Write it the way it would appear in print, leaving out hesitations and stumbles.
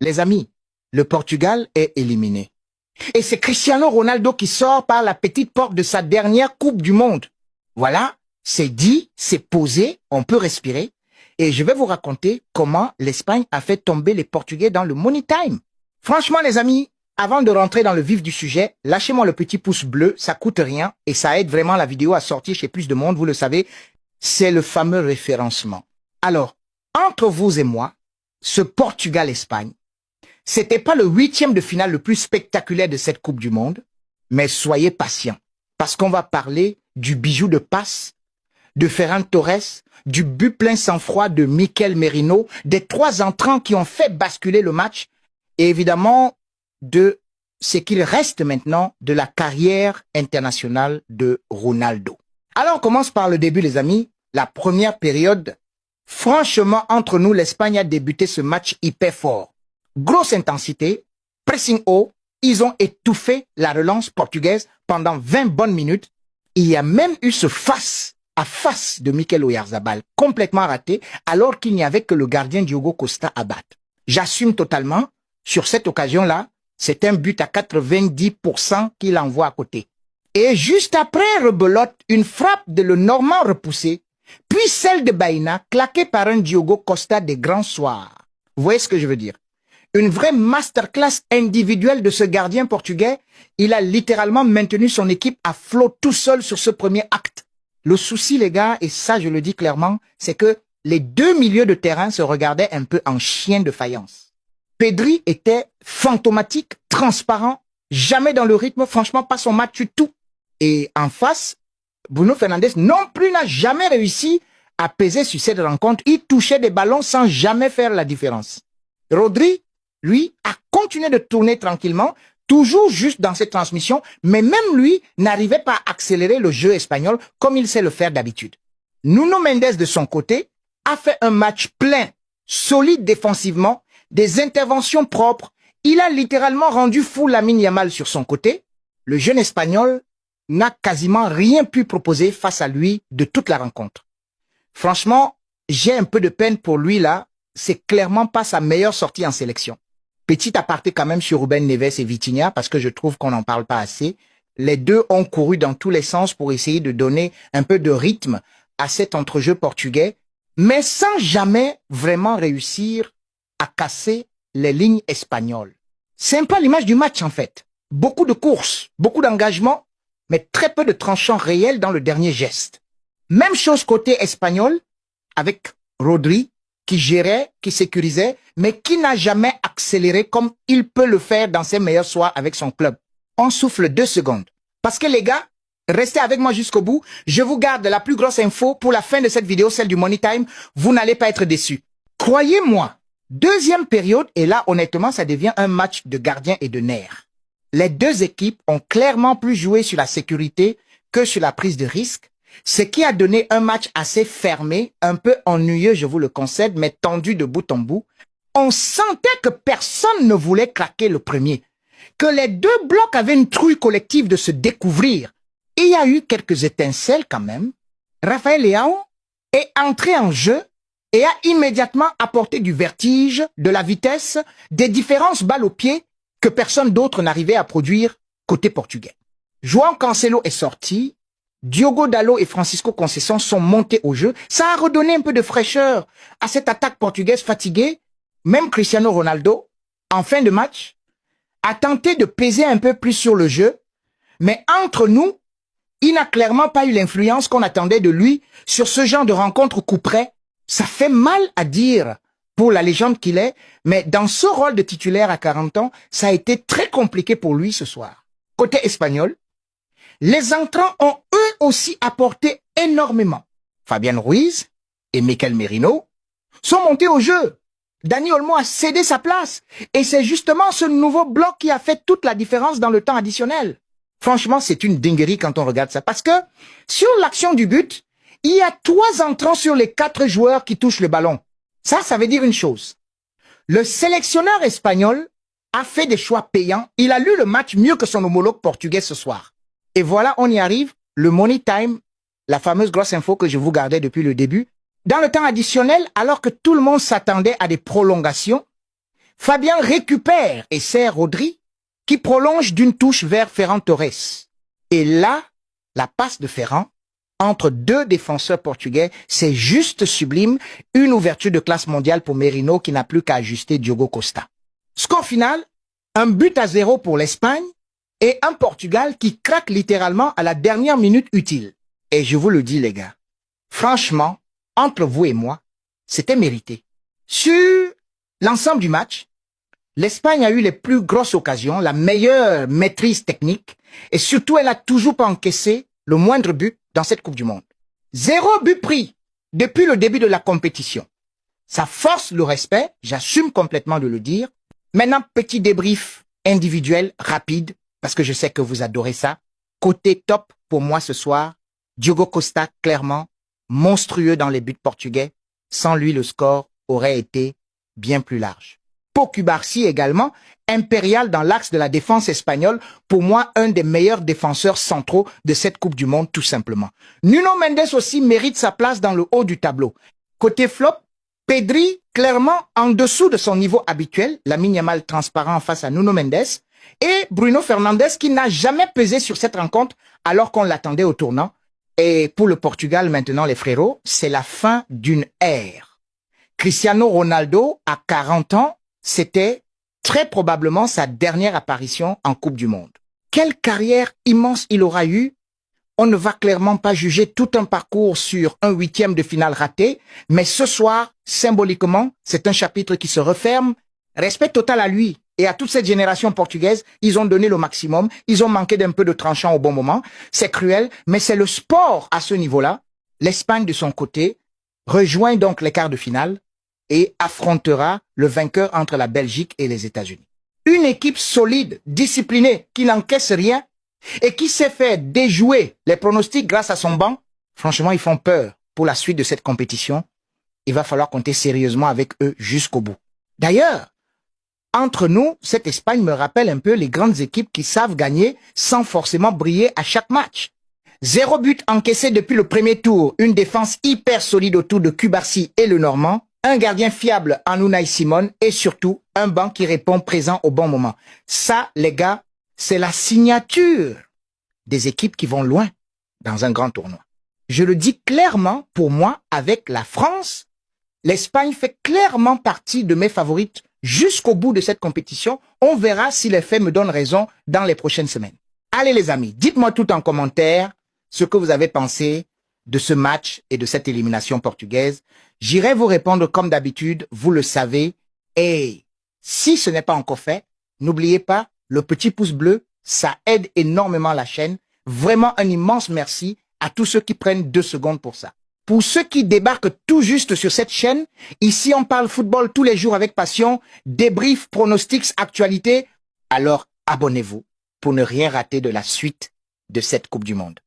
Les amis, le Portugal est éliminé. Et c'est Cristiano Ronaldo qui sort par la petite porte de sa dernière Coupe du Monde. Voilà, c'est dit, c'est posé, on peut respirer. Et je vais vous raconter comment l'Espagne a fait tomber les Portugais dans le Money Time. Franchement, les amis, avant de rentrer dans le vif du sujet, lâchez-moi le petit pouce bleu, ça coûte rien et ça aide vraiment la vidéo à sortir chez plus de monde, vous le savez. C'est le fameux référencement. Alors, entre vous et moi, ce Portugal-Espagne, c'était pas le 8e de finale le plus spectaculaire de cette Coupe du Monde, mais soyez patients, parce qu'on va parler du bijou de passe, de Ferran Torres, du but plein sang-froid de Mikel Merino, des 3 entrants qui ont fait basculer le match, et évidemment de ce qu'il reste maintenant de la carrière internationale de Ronaldo. Alors on commence par le début les amis, la première période. Franchement, entre nous, l'Espagne a débuté ce match hyper fort. Grosse intensité, pressing haut, ils ont étouffé la relance portugaise pendant 20 bonnes minutes. Il y a même eu ce face à face de Mikel Oyarzabal, complètement raté, alors qu'il n'y avait que le gardien Diogo Costa à battre. J'assume totalement, sur cette occasion-là, c'est un but à 90% qu'il envoie à côté. Et juste après, rebelote, une frappe de le Normand repoussé, puis celle de Baïna, claquée par un Diogo Costa des grands soirs. Vous voyez ce que je veux dire? Une vraie masterclass individuelle de ce gardien portugais. Il a littéralement maintenu son équipe à flot tout seul sur ce premier acte. Le souci, les gars, et ça je le dis clairement, c'est que les deux milieux de terrain se regardaient un peu en chien de faïence. Pedri était fantomatique, transparent, jamais dans le rythme, franchement pas son match du tout. Et en face, Bruno Fernandes non plus n'a jamais réussi à peser sur cette rencontre. Il touchait des ballons sans jamais faire la différence. Rodri, lui, a continué de tourner tranquillement, toujours juste dans ses transmissions, mais même lui n'arrivait pas à accélérer le jeu espagnol comme il sait le faire d'habitude. Nuno Mendes, de son côté, a fait un match plein, solide défensivement, des interventions propres. Il a littéralement rendu fou Lamine Yamal sur son côté. Le jeune Espagnol n'a quasiment rien pu proposer face à lui de toute la rencontre. Franchement, j'ai un peu de peine pour lui là. C'est clairement pas sa meilleure sortie en sélection. Petit aparté quand même sur Ruben Neves et Vitinha parce que je trouve qu'on n'en parle pas assez. Les deux ont couru dans tous les sens pour essayer de donner un peu de rythme à cet entrejeu portugais, mais sans jamais vraiment réussir à casser les lignes espagnoles. C'est un peu l'image du match en fait. Beaucoup de courses, beaucoup d'engagement, mais très peu de tranchants réels dans le dernier geste. Même chose côté espagnol, avec Rodri, qui gérait, qui sécurisait, mais qui n'a jamais accéléré comme il peut le faire dans ses meilleurs soirs avec son club. On souffle 2 secondes. Parce que les gars, restez avec moi jusqu'au bout. Je vous garde la plus grosse info pour la fin de cette vidéo, celle du Money Time. Vous n'allez pas être déçus. Croyez-moi, deuxième période, et là, honnêtement, ça devient un match de gardien et de nerfs. Les deux équipes ont clairement plus joué sur la sécurité que sur la prise de risque, ce qui a donné un match assez fermé, un peu ennuyeux, je vous le concède, mais tendu de bout en bout. On sentait que personne ne voulait craquer le premier, que les deux blocs avaient une trouille collective de se découvrir. Il y a eu quelques étincelles quand même. Rafael Leão est entré en jeu et a immédiatement apporté du vertige, de la vitesse, des différences balles au pied que personne d'autre n'arrivait à produire côté portugais. João Cancelo est sorti, Diogo Dalot et Francisco Conceição sont montés au jeu. Ça a redonné un peu de fraîcheur à cette attaque portugaise fatiguée. Même Cristiano Ronaldo, en fin de match, a tenté de peser un peu plus sur le jeu, mais entre nous, il n'a clairement pas eu l'influence qu'on attendait de lui sur ce genre de rencontre coup près. Ça fait mal à dire pour la légende qu'il est, mais dans ce rôle de titulaire à 40 ans, ça a été très compliqué pour lui ce soir. Côté espagnol, les entrants ont eux aussi apporté énormément. Fabian Ruiz et Mikel Merino sont montés au jeu. Dani Olmo a cédé sa place. Et c'est justement ce nouveau bloc qui a fait toute la différence dans le temps additionnel. Franchement, c'est une dinguerie quand on regarde ça. Parce que sur l'action du but, il y a 3 entrants sur les 4 joueurs qui touchent le ballon. Ça veut dire une chose. Le sélectionneur espagnol a fait des choix payants. Il a lu le match mieux que son homologue portugais ce soir. Et voilà, on y arrive. Le Money Time, la fameuse grosse info que je vous gardais depuis le début. Dans le temps additionnel, alors que tout le monde s'attendait à des prolongations, Fabien récupère et sert Rodri, qui prolonge d'une touche vers Ferran Torres. Et là, la passe de Ferran entre deux défenseurs portugais, c'est juste sublime, une ouverture de classe mondiale pour Merino qui n'a plus qu'à ajuster Diogo Costa. Score final, 1-0 pour l'Espagne et un Portugal qui craque littéralement à la dernière minute utile. Et je vous le dis les gars, franchement, entre vous et moi, c'était mérité. Sur l'ensemble du match, l'Espagne a eu les plus grosses occasions, la meilleure maîtrise technique et surtout elle a toujours pas encaissé le moindre but dans cette Coupe du Monde. 0 but pris depuis le début de la compétition. Ça force le respect, j'assume complètement de le dire. Maintenant, petit débrief individuel, rapide, parce que je sais que vous adorez ça. Côté top pour moi ce soir, Diogo Costa, clairement, monstrueux dans les buts portugais. Sans lui, le score aurait été bien plus large. Pau Cubarsí également, impérial dans l'axe de la défense espagnole, pour moi un des meilleurs défenseurs centraux de cette Coupe du Monde tout simplement. Nuno Mendes aussi mérite sa place dans le haut du tableau. Côté flop, Pedri clairement en dessous de son niveau habituel, Lamine Yamal transparent face à Nuno Mendes, et Bruno Fernandes qui n'a jamais pesé sur cette rencontre alors qu'on l'attendait au tournant. Et pour le Portugal maintenant les frérots, c'est la fin d'une ère. Cristiano Ronaldo, à 40 ans, c'était très probablement sa dernière apparition en Coupe du Monde. Quelle carrière immense il aura eu. On ne va clairement pas juger tout un parcours sur un 8e de finale raté, mais ce soir, symboliquement, c'est un chapitre qui se referme. Respect total à lui et à toute cette génération portugaise. Ils ont donné le maximum, ils ont manqué d'un peu de tranchant au bon moment. C'est cruel, mais c'est le sport à ce niveau-là. L'Espagne, de son côté, rejoint donc les quarts de finale et affrontera le vainqueur entre la Belgique et les États-Unis. Une équipe solide, disciplinée, qui n'encaisse rien et qui s'est fait déjouer les pronostics grâce à son banc. Franchement, ils font peur pour la suite de cette compétition. Il va falloir compter sérieusement avec eux jusqu'au bout. D'ailleurs, entre nous, cette Espagne me rappelle un peu les grandes équipes qui savent gagner sans forcément briller à chaque match. 0 but encaissé depuis le premier tour, une défense hyper solide autour de Cubarsí et le Normand, un gardien fiable en Unai Simon et surtout un banc qui répond présent au bon moment. Ça, les gars, c'est la signature des équipes qui vont loin dans un grand tournoi. Je le dis clairement, pour moi, avec la France, l'Espagne fait clairement partie de mes favorites jusqu'au bout de cette compétition. On verra si les faits me donnent raison dans les prochaines semaines. Allez les amis, dites-moi tout en commentaire ce que vous avez pensé de ce match et de cette élimination portugaise. J'irai vous répondre comme d'habitude, vous le savez. Et si ce n'est pas encore fait, n'oubliez pas le petit pouce bleu, ça aide énormément la chaîne. Vraiment un immense merci à tous ceux qui prennent 2 secondes pour ça. Pour ceux qui débarquent tout juste sur cette chaîne, ici on parle football tous les jours avec passion, débrief, pronostics, actualité. Alors abonnez-vous pour ne rien rater de la suite de cette Coupe du Monde.